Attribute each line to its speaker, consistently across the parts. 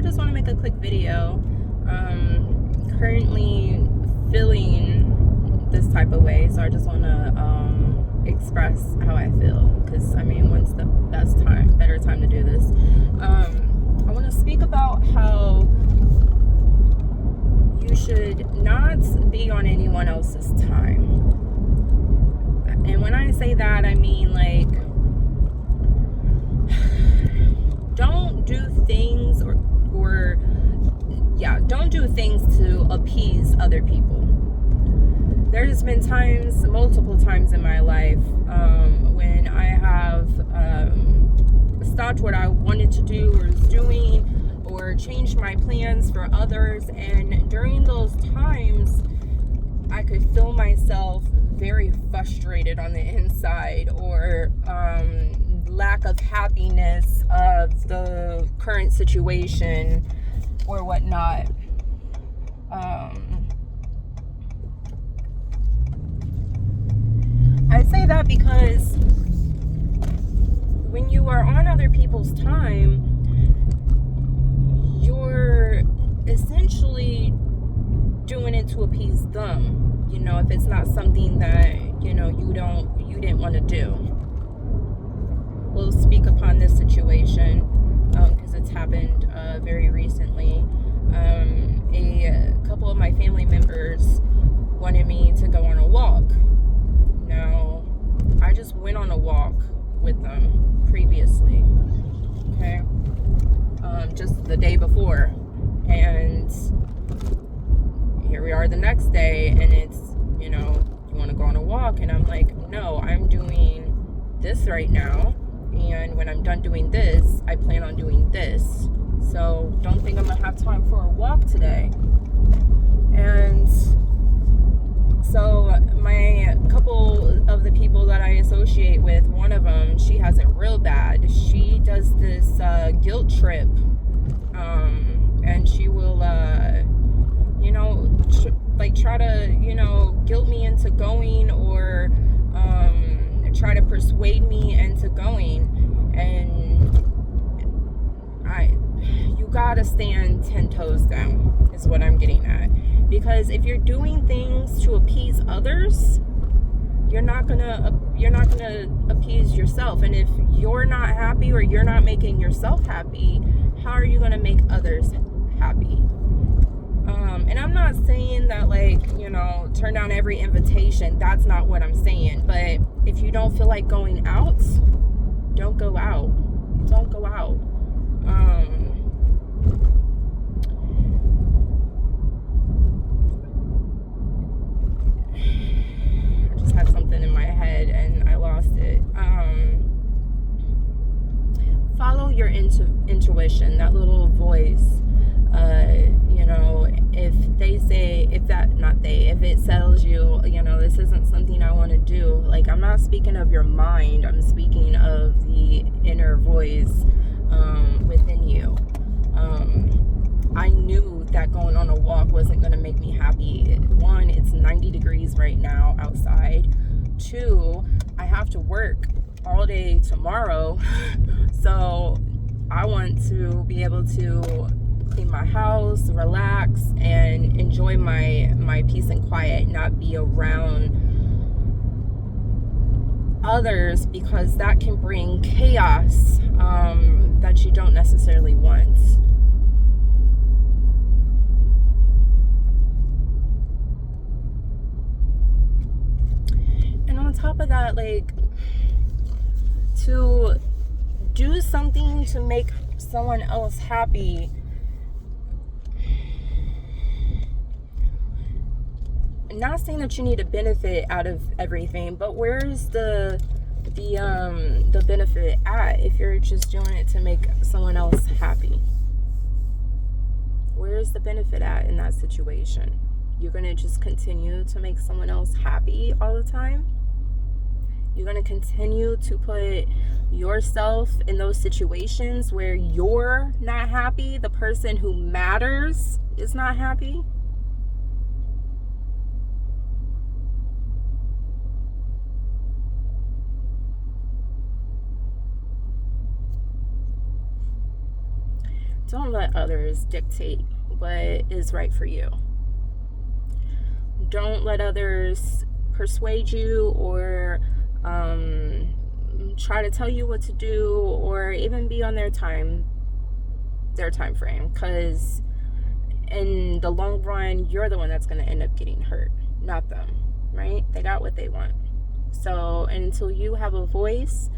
Speaker 1: I just want to make a quick video. Currently feeling this type of way, so I just want to express how I feel, because I mean, when's the better time to do this? I want to speak about how you should not be on anyone else's time. And when I say that, I mean, like, don't do things don't do things to appease other people. There's been times, multiple times in my life, when I have stopped what I wanted to do or was doing, or changed my plans for others, and during those times I could feel myself very frustrated on the inside, or lack of happiness of the current situation or whatnot. I say that because when you are on other people's time, you're essentially doing it to appease them. You know, if it's not something that, you know, you didn't want to do. We'll speak upon this situation because it's happened very recently. A couple of my family members wanted me to go on a walk. Now, I just went on a walk with them previously, okay? Just the day before. And here we are the next day, and it's, you know, you want to go on a walk? And I'm like, no, I'm doing this right now. And when I'm done doing this, I plan on doing this. So don't think I'm going to have time for a walk today. And so my couple of the people that I associate with, one of them, she has it real bad. She does this guilt trip. And she will, you know, try to, you know, guilt me into going, or try to persuade me into going. And you gotta stand 10 toes down is what I'm getting at. Because if you're doing things to appease others, you're not gonna appease yourself. And if you're not happy, or you're not making yourself happy, how are you gonna make others happy? And I'm not saying that, like, you know, turn down every invitation. That's not what I'm saying. But if you don't feel like going out, don't go out. Don't go out. I just had something in my head and I lost it. Follow your intuition, that little voice. You know, if it tells you, you know, this isn't something I want to do. Like, I'm not speaking of your mind. I'm speaking of the inner voice within you. I knew that going on a walk wasn't going to make me happy. One, it's 90 degrees right now outside. Two, I have to work all day tomorrow. So I want to be able to clean my house, relax, and enjoy my peace and quiet, not be around others, because that can bring chaos that you don't necessarily want. And on top of that, like, to do something to make someone else happy, not saying that you need to benefit out of everything, but where's the benefit at if you're just doing it to make someone else happy? Where's the benefit at in that situation? You're gonna just continue to make someone else happy all the time? You're gonna continue to put yourself in those situations where you're not happy, the person who matters is not happy? Don't let others dictate what is right for you. Don't let others persuade you or try to tell you what to do, or even be on their time frame, because in the long run, you're the one that's going to end up getting hurt, not them, right? They got what they want. So until you have a voice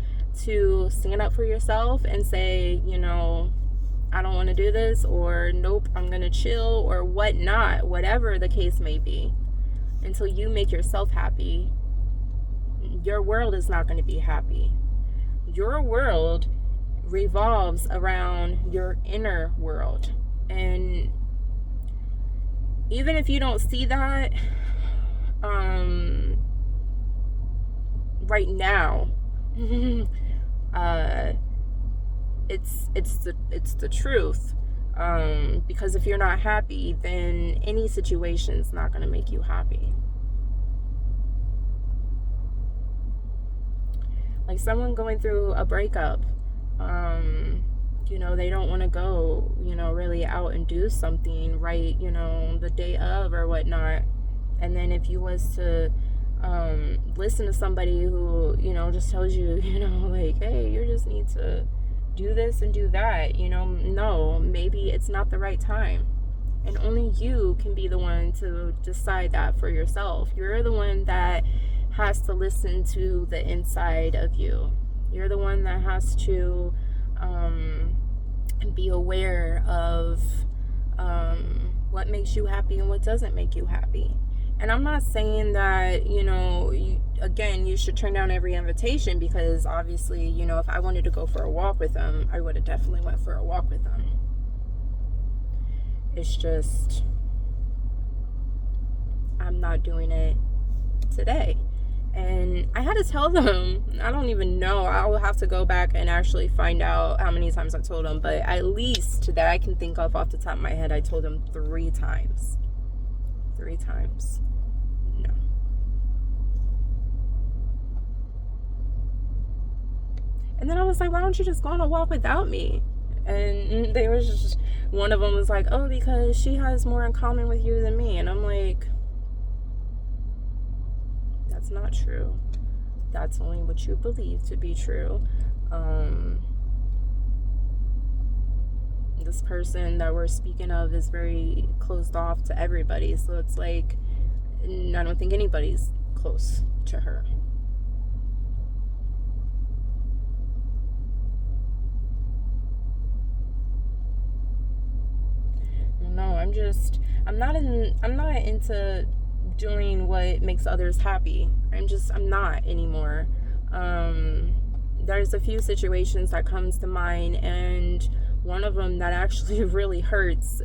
Speaker 1: to stand up for yourself and say, I don't want to do this, or nope, I'm going to chill, or whatnot, whatever the case may be, until you make yourself happy, your world is not going to be happy. Your world revolves around your inner world. And even if you don't see that right now, it's the truth. Because if you're not happy, then any situation's not going to make you happy. Like someone going through a breakup, they don't want to go, really out and do something right, the day of or whatnot. And then if you was to listen to somebody who, just tells you, like, hey, you just need to do this and do that, no, maybe it's not the right time. And only you can be the one to decide that for yourself. You're the one that has to listen to the inside of you. You're the one that has to be aware of what makes you happy and what doesn't make you happy. And I'm not saying that, you should turn down every invitation, because obviously, if I wanted to go for a walk with them, I would have definitely went for a walk with them. It's just, I'm not doing it today. And I had to tell them, I don't even know, I'll have to go back and actually find out how many times I told them, but at least that I can think of off the top of my head, I told them 3 times. 3 times. No. And then I was like, why don't you just go on a walk without me? And they was just, one of them was like, oh, because she has more in common with you than me. And I'm like, that's not true. That's only what you believe to be true. This person that we're speaking of is very closed off to everybody. So it's like, I don't think anybody's close to her. No, I'm not into doing what makes others happy. I'm not anymore. There's a few situations that comes to mind, and one of them that actually really hurts.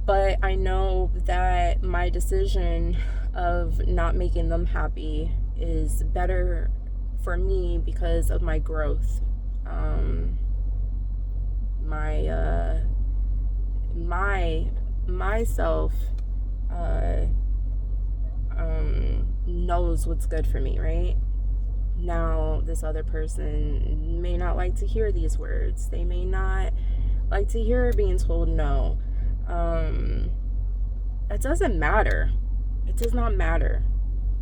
Speaker 1: But I know that my decision of not making them happy is better for me because of my growth. Myself knows what's good for me, right? Now, this other person may not like to hear these words. They may not like to hear being told no. That doesn't matter. It does not matter.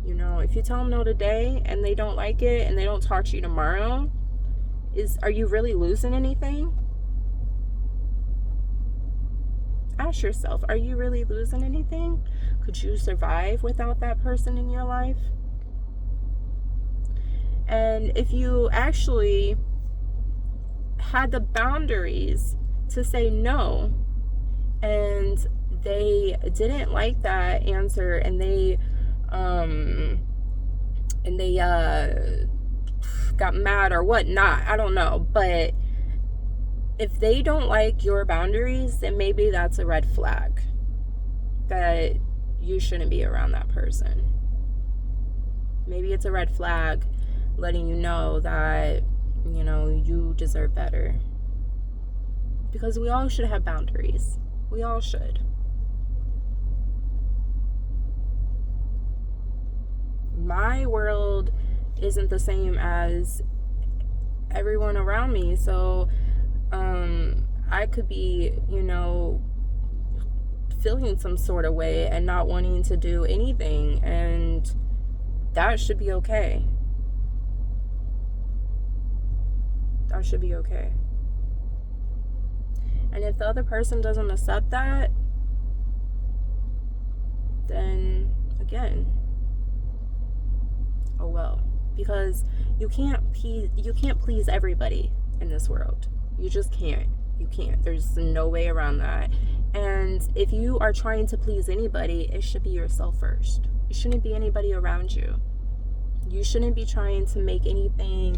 Speaker 1: If you tell them no today and they don't like it and they don't talk to you tomorrow, are you really losing anything? Ask yourself, are you really losing anything? Could you survive without that person in your life? And if you actually had the boundaries to say no, and they didn't like that answer, and they got mad or whatnot, I don't know, but if they don't like your boundaries, then maybe that's a red flag that you shouldn't be around that person. Maybe it's a red flag letting you know that, you deserve better. Because we all should have boundaries. We all should. My world isn't the same as everyone around me, so I could be, feeling some sort of way and not wanting to do anything, and that should be okay. That should be okay. And if the other person doesn't accept that, then again, oh well. Because you can't please everybody in this world. You just can't. You can't. There's no way around that. And if you are trying to please anybody, it should be yourself first. It shouldn't be anybody around you. You shouldn't be trying to make anything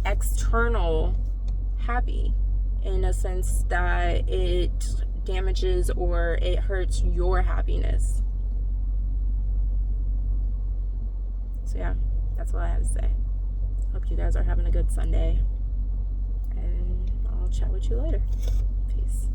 Speaker 1: external happy in a sense that it damages or it hurts your happiness. So yeah, that's all I have to say. Hope you guys are having a good Sunday, and I'll chat with you later. Peace.